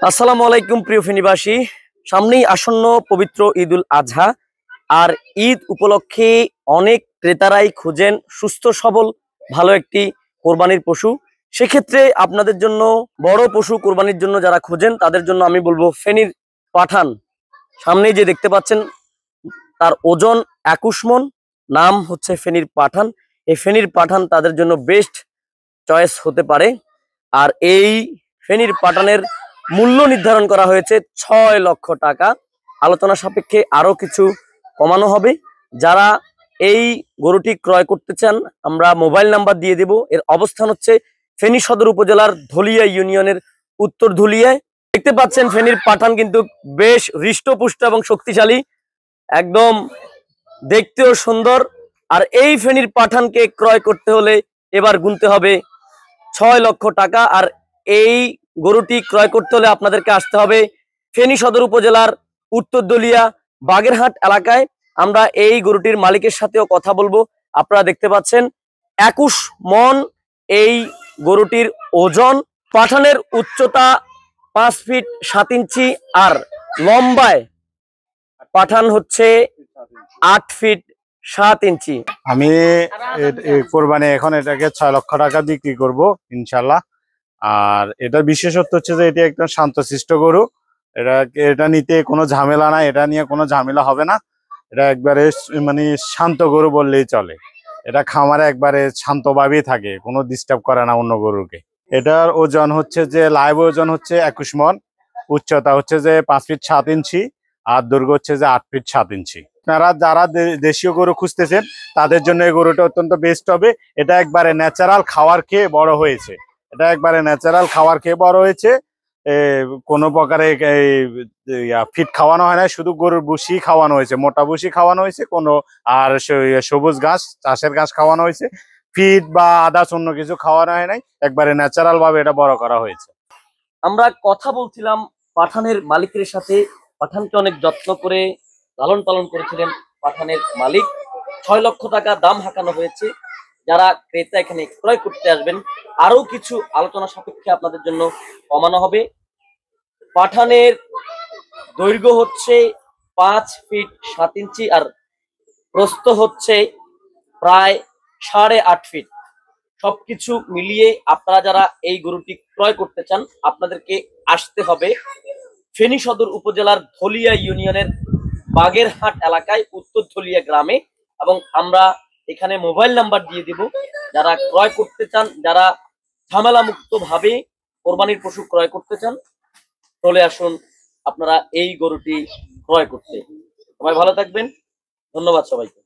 আসসালামু আলাইকুম প্রিয় ফেনীবাসী। সামনেই আসন্ন পবিত্র ঈদুল আজহা। আর ঈদ উপলক্ষে অনেক ক্রেতারাই খোঁজেন সুস্থ সবল ভালো একটি কোরবানির পশু। সেক্ষেত্রে আপনাদের জন্য বড় পশু কোরবানির জন্য যারা খোঁজেন তাদের জন্য আমি বলবো ফেনীর পাঠান। সামনেই যে দেখতে পাচ্ছেন তার ওজন 21 মণ, নাম হচ্ছে ফেনীর পাঠান। এই ফেনীর পাঠান তাদের জন্য বেস্ট চয়েস হতে পারে। আর এই ফেনীর পাঠানের মূল্য নির্ধারণ করা হয়েছে 6 লক্ষ টাকা। আলোচনা সাপেক্ষে আরো কিছু কমানো হবে। যারা এই গরুটি ক্রয় করতে চান আমরা মোবাইল নাম্বার দিয়ে দেব। এর অবস্থান হচ্ছে ফেনী সদর উপজেলার ধলিয়া ইউনিয়নের উত্তর ধলিয়ায়। দেখতে পাচ্ছেন ফেনীর পাঠান কিন্তু বেশ হৃষ্টপুষ্ট এবং শক্তিশালী, একদম দেখতেও সুন্দর। আর এই ফেনীর পাঠানকে ক্রয় করতে হলে এবার গুনতে হবে 6 লক্ষ টাকা। আর এই গরুটি ক্রয় করতে হলে আপনাদেরকে আসতে হবে ফেনী সদর উপজেলার উত্তর দলিয়া বাগেরহাট এলাকায়। আমরা এই গরুটির মালিকের সাথেও কথা বলবো। আপনারা দেখতে পাচ্ছেন 21 মণ এই গরুটির ওজন। পাঠানের উচ্চতা 5 ফিট 7 ইঞ্চি আর লম্বায় পাঠান হচ্ছে 8 ফিট 7 ইঞ্চি। আমি কোরবানি এখন এটাকে 6 লক্ষ টাকা বিক্রি করব ইনশাল্লাহ। আর এটার বিশেষত্ব হচ্ছে যে এটি একদম শান্তশিষ্ট গরু। এটা নিতে কোনো ঝামেলা না, এটা নিয়ে কোনো ঝামেলা হবে না। এটা একবারে মানে শান্ত গরু বললেই চলে। এটা খামারে একবারে শান্তভাবেই থাকে, কোনো ডিস্টার্ব করে না অন্য গরুকে। এটার ওজন হচ্ছে যে লাইভ ওজন হচ্ছে 21 মণ, উচ্চতা হচ্ছে যে 5 ফিট 7 ইঞ্চি আর দৈর্ঘ্য হচ্ছে যে 8 ফিট 7 ইঞ্চি। আপনারা যারা দেশীয় গরু খুঁজতেছেন তাদের জন্য এই গরুটা অত্যন্ত বেস্ট হবে। এটা একবারে ন্যাচারাল খাবার খেয়ে বড় হয়েছে। এটা একবারে ন্যাচারাল খাবার খেয়ে বড় হয়েছে। কোনো প্রকারে ফিট খাওয়ানো হয় না, শুধু গরুর ভুসি খাওয়ানো হয়েছে, মোটা ভুসি খাওয়ানো হয়েছে কোনো। আর সবুজ ঘাস, চাষের ঘাস খাওয়ানো হয়েছে। ফিট বা আদার্স অন্য কিছু খাওয়ানো হয় নাই, একবারে ন্যাচারাল ভাবে এটা বড় করা হয়েছে। আমরা কথা বলছিলাম পাঠানের মালিকের সাথে। পাঠানকে অনেক যত্ন করে লালন পালন করেছিলেন পাঠানের মালিক। 6 লক্ষ টাকা দাম হাঁকানো হয়েছে। যারা ক্রেতা এখানে ক্রয় করতে আসবেন আরো কিছু আলোচনা সাপেক্ষে আপনাদের জন্য কমানো হবে। পাঠানের দৈর্ঘ্য হচ্ছে 5 ফিট 7 ইঞ্চি আর প্রস্থ হচ্ছে প্রায় 8.5 ফিট। সবকিছু মিলিয়ে আপনারা যারা এই গরুটি ক্রয় করতে চান আপনাদেরকে আসতে হবে ফেনী সদর উপজেলার ধলিয়া ইউনিয়নের বাগেরহাট এলাকায় উত্তর ধলিয়া গ্রামে। এবং আমরা এখানে মোবাইল নাম্বার দিয়ে দিব। যারা ক্রয় করতে চান, যারা ঝামেলা মুক্ত ভাবে কোরবানির পশু ক্রয় করতে চান চলে আসুন আপনারা এই গরুটি ক্রয় করতে। সবাই ভালো থাকবেন, ধন্যবাদ সবাইকে।